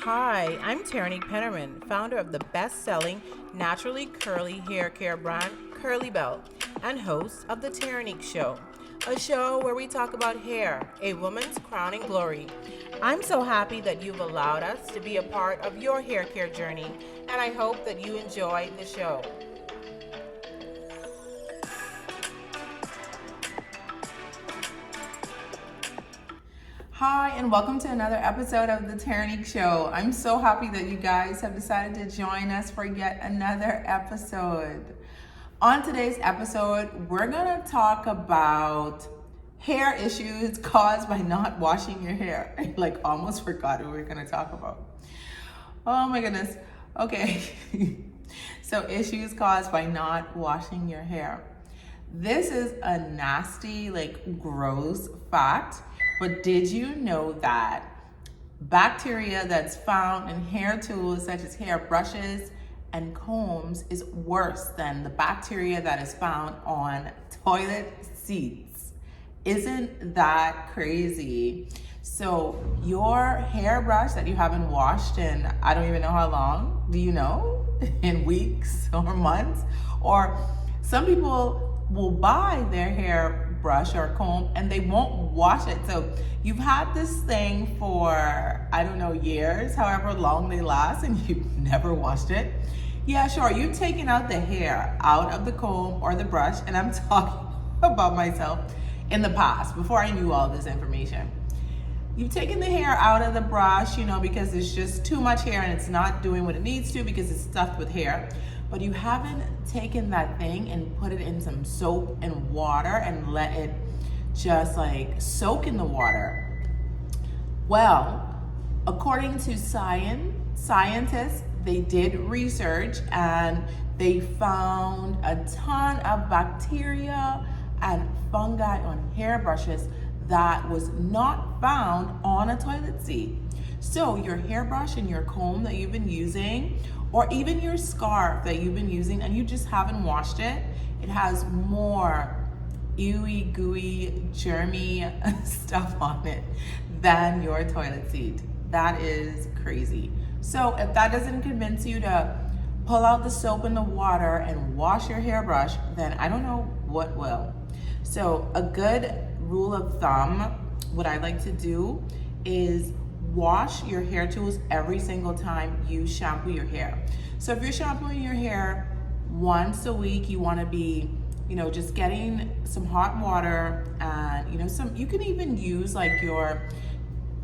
Hi, I'm Terrinique Pennerman, founder of the best-selling naturally curly hair care brand Kurlee Belle and host of the Terrinique Show, a show where we talk about hair, a woman's crowning glory. I'm so happy that you've allowed us to be a part of your hair care journey, and I hope that you enjoy the show. Hi, and welcome to another episode of the Terrinique Show. I'm so happy that you guys have decided to join us for yet another episode. On today's episode, we're gonna talk about hair issues caused by not washing your hair. I almost forgot what we were gonna talk about. Oh my goodness. Okay. So issues caused by not washing your hair. This is a nasty, gross fact. But did you know that bacteria that's found in hair tools such as hair brushes and combs is worse than the bacteria that is found on toilet seats? Isn't that crazy? So your hairbrush that you haven't washed in I don't even know how long, do you know? In weeks or months? Or some people will buy their hair brush or comb and they won't wash it. So you've had this thing for, I don't know, years, however long they last, and you've never washed it. Yeah, sure, you've taken out the hair out of the comb or the brush, and I'm talking about myself in the past, before I knew all this information. You've taken the hair out of the brush, because it's just too much hair and it's not doing what it needs to because it's stuffed with hair. But you haven't taken that thing and put it in some soap and water and let it just soak in the water. Well, according to scientists, they did research and they found a ton of bacteria and fungi on hairbrushes that was not found on a toilet seat. So your hairbrush and your comb that you've been using, or even your scarf that you've been using and you just haven't washed it, it has more ooey gooey germy stuff on it than your toilet seat. That is crazy. So if that doesn't convince you to pull out the soap and the water and wash your hairbrush, then I don't know what will. So a good rule of thumb, what I like to do is wash your hair tools every single time you shampoo your hair. So if you're shampooing your hair once a week, you want to be, just getting some hot water and, you can even use your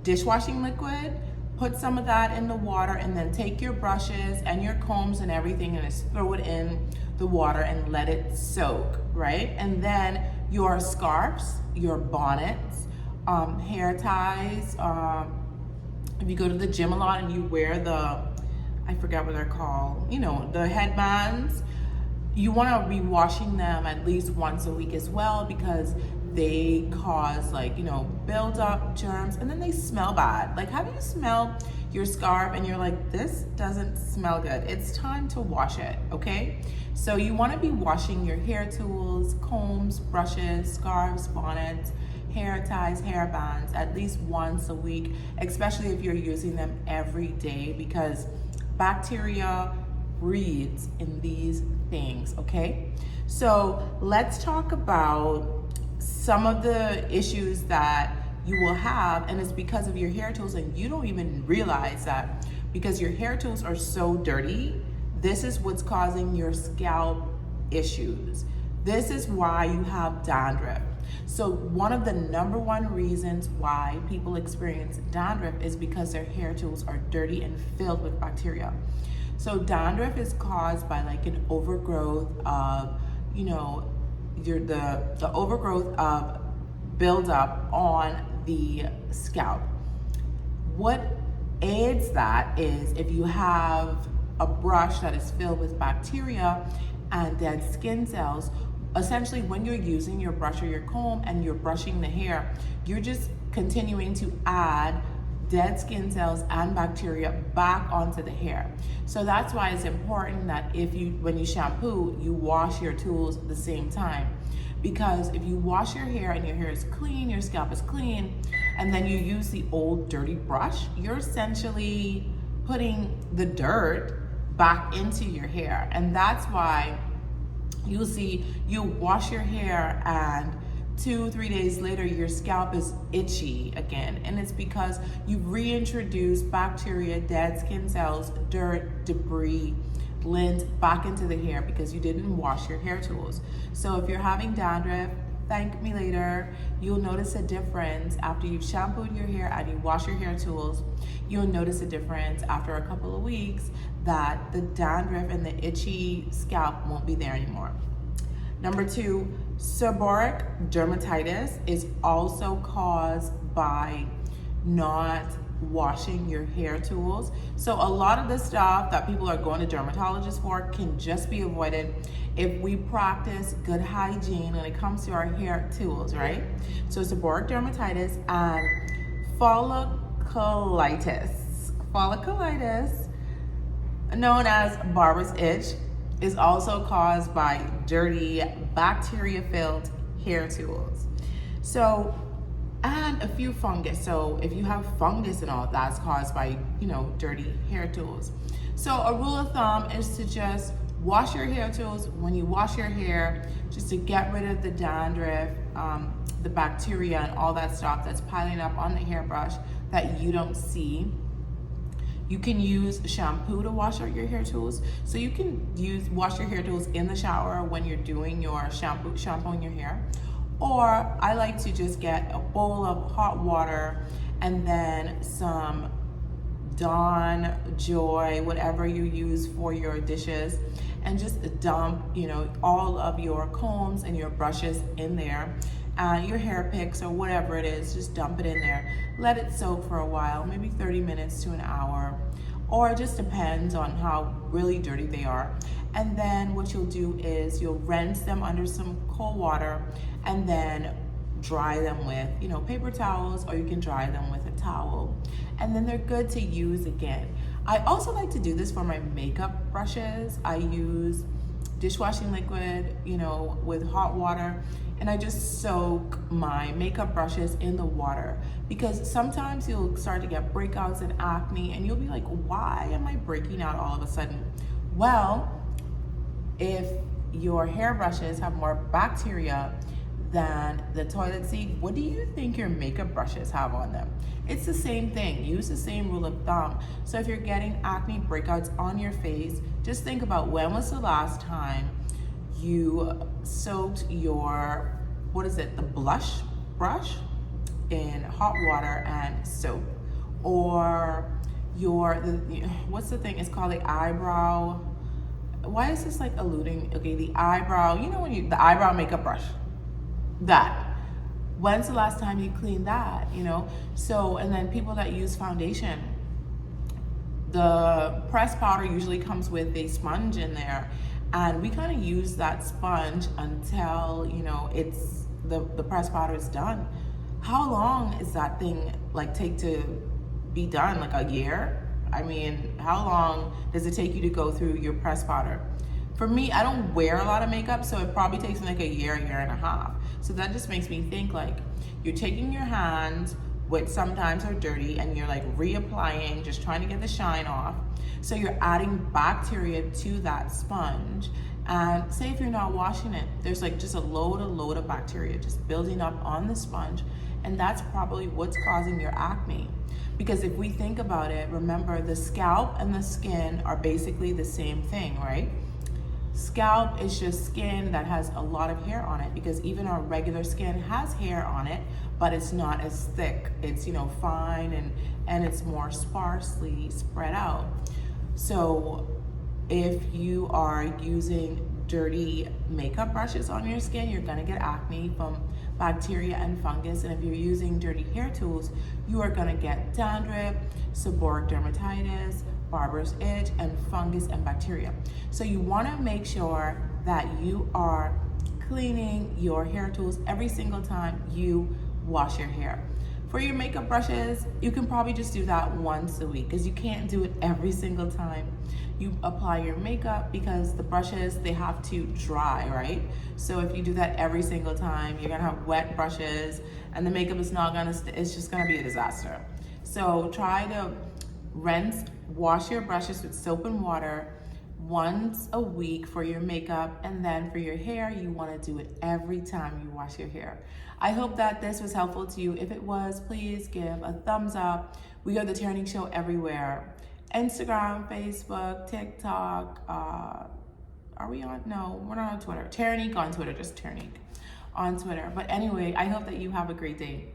dishwashing liquid, put some of that in the water, and then take your brushes and your combs and everything and just throw it in the water and let it soak, right? And then your scarves, your bonnets, hair ties, if you go to the gym a lot and you wear I forgot what they're called, the headbands, you want to be washing them at least once a week as well, because they cause build up germs and then they smell bad. How do you smell your scarf and you're like, this doesn't smell good? It's time to wash it, okay? So you want to be washing your hair tools, combs, brushes, scarves, bonnets, hair ties, hair bands at least once a week, especially if you're using them every day, because bacteria breeds in these things, okay? So let's talk about some of the issues that you will have, and it's because of your hair tools, and you don't even realize that because your hair tools are so dirty. This is what's causing your scalp issues. This is why you have dandruff. So one of the number one reasons why people experience dandruff is because their hair tools are dirty and filled with bacteria. So dandruff is caused by an overgrowth of, the overgrowth of buildup on the scalp. What aids that is if you have a brush that is filled with bacteria and dead skin cells. Essentially, when you're using your brush or your comb and you're brushing the hair, you're just continuing to add dead skin cells and bacteria back onto the hair. So that's why it's important that when you shampoo, you wash your tools at the same time. Because if you wash your hair and your hair is clean, your scalp is clean, and then you use the old dirty brush, you're essentially putting the dirt back into your hair. And that's why you'll see you wash your hair and 2-3 days later your scalp is itchy again, and it's because you've reintroduced bacteria, dead skin cells, dirt, debris, lint back into the hair because you didn't wash your hair tools. So if you're having dandruff, thank me later. You'll notice a difference after you've shampooed your hair and you wash your hair tools. You'll notice a difference after a couple of weeks that the dandruff and the itchy scalp won't be there anymore. Number 2, seborrheic dermatitis is also caused by not washing your hair tools. So a lot of the stuff that people are going to dermatologists for can just be avoided if we practice good hygiene when it comes to our hair tools, right? So seborrheic dermatitis and folliculitis, known as Barber's itch, is also caused by dirty, bacteria-filled hair tools. So, and a few fungus. So if you have fungus and all, that's caused by, dirty hair tools. So a rule of thumb is to just wash your hair tools when you wash your hair, just to get rid of the dandruff, the bacteria and all that stuff that's piling up on the hairbrush that you don't see. You can use shampoo to wash out your hair tools. So you can wash your hair tools in the shower when you're doing your shampooing your hair. Or I like to just get a bowl of hot water and then some Dawn, Joy, whatever you use for your dishes, and just dump, all of your combs and your brushes in there. Your hair picks or whatever it is, just dump it in there. Let it soak for a while, maybe 30 minutes to an hour, or it just depends on how really dirty they are. And then what you'll do is you'll rinse them under some cold water and then dry them with, paper towels, or you can dry them with a towel. And then they're good to use again. I also like to do this for my makeup brushes. I use dishwashing liquid, with hot water, and I just soak my makeup brushes in the water, because sometimes you'll start to get breakouts and acne and you'll be like, why am I breaking out all of a sudden? Well, if your hair brushes have more bacteria than the toilet seat, what do you think your makeup brushes have on them? It's the same thing. Use the same rule of thumb. So if you're getting acne breakouts on your face, just think about when was the last time you soaked your, the blush brush in hot water and soap, or what's the thing? It's called the eyebrow. Why is this like eluding? Okay, the eyebrow. The eyebrow makeup brush. That. When's the last time you cleaned that? So, and then people that use foundation, the pressed powder usually comes with a sponge in there, and we kind of use that sponge until it's the pressed powder is done. How long is that thing take to be done? Like a year? I mean, how long does it take you to go through your pressed powder? For me, I don't wear a lot of makeup, so it probably takes me like a year and a half. So that just makes me think you're taking your hands, which sometimes are dirty, and you're reapplying, just trying to get the shine off. So you're adding bacteria to that sponge. And say if you're not washing it, there's just a load of bacteria just building up on the sponge. And that's probably what's causing your acne. Because if we think about it, remember the scalp and the skin are basically the same thing, right? Scalp is just skin that has a lot of hair on it, because even our regular skin has hair on it, but it's not as thick. It's, fine and it's more sparsely spread out. So if you are using dirty makeup brushes on your skin, you're gonna get acne from bacteria and fungus. And if you're using dirty hair tools, you are gonna get dandruff, seborrheic dermatitis, Barber's itch, and fungus and bacteria. So you wanna make sure that you are cleaning your hair tools every single time you wash your hair. For your makeup brushes, you can probably just do that once a week, because you can't do it every single time you apply your makeup, because the brushes, they have to dry, right? So if you do that every single time, you're gonna have wet brushes and the makeup is not gonna, it's just gonna be a disaster. So try to Rinse, wash your brushes with soap and water once a week for your makeup, and then for your hair, you want to do it every time you wash your hair. I hope that this was helpful to you. If it was, please give a thumbs up. We are the Terrinique Show everywhere. Instagram, Facebook, TikTok. Are we on? No, we're not on Twitter. Terrinique on Twitter, just Terrinique on Twitter. But anyway, I hope that you have a great day.